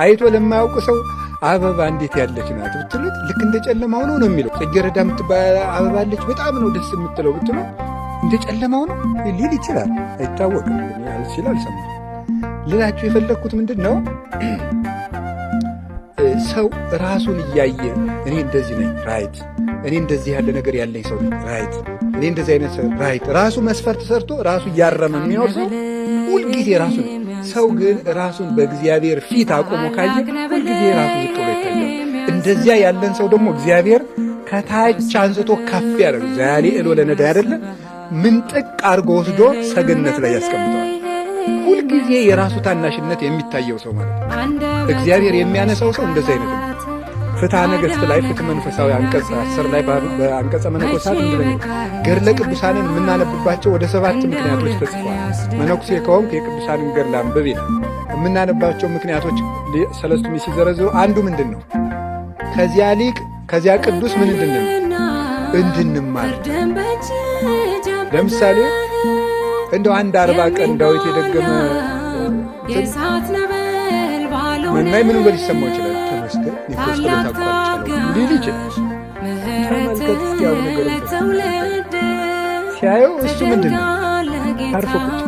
አይቶ ለማያውቅ ሰው አበባ እንዴት ያለች ናት ብትሉት ልክ እንደ ጨለማው ነው የሚለው። ጽጌረዳ የምትባል አበባ አለች በጣም ነው ደስ የምትለው ብትለው እንደ ጨለማው ነው ሊል ይችላል። አይታወቅም ይችላል። ሰማ ልላችሁ የፈለግኩት ምንድን ነው? ሰው ራሱን እያየ እኔ እንደዚህ ነኝ ራይት፣ እኔ እንደዚህ ያለ ነገር ያለኝ ሰው ራይት፣ እኔ እንደዚህ አይነት ሰው ራይት፣ ራሱ መስፈርት ሰርቶ ራሱ እያረመ የሚኖር ሰው ሁልጊዜ ራሱን። ሰው ግን ራሱን በእግዚአብሔር ፊት አቆሞ ካየ ሁልጊዜ ራሱ ዝቅ ብሎ ይታያል። እንደዚያ ያለን ሰው ደግሞ እግዚአብሔር ከታች አንስቶ ከፍ ያደርግ ዛሬ እሎ ለነዳ አይደለ ምንጥቅ አድርጎ ወስዶ ሰገነት ላይ ያስቀምጠዋል። ሁልጊዜ የራሱ ታናሽነት የሚታየው ሰው ማለት ነው። እግዚአብሔር የሚያነሳው ሰው እንደዚህ አይነት ነው። ፍትሐ ነገሥት ላይ ፍትሕ መንፈሳዊ አንቀጽ 10 ላይ በአንቀጸ መነኮሳት እንደዚህ ገድለ ቅዱሳንን የምናነብባቸው ወደ 7 ምክንያቶች ተጽፏል። መነኩሴ ከሆንክ የቅዱሳንን ገድል አንብብ ይላል። የምናነባቸው ምክንያቶች ሰለስቱ ምዕት ሲዘረዝሩ አንዱ ምንድን ነው? ከዚያ ሊቅ ከዚያ ቅዱስ ምን እንድንማር። ለምሳሌ እንደው አንድ 40 ቀን ዳዊት የደገመ መናይ ምን በል ይሰማው ይችላል። ተመስገን ይቆስጠው ታቋጫለው ሊል ይችላል። ተመልከት ያው ነገር ሲያየው እሱ ምንድነው አርፎ ቁጭ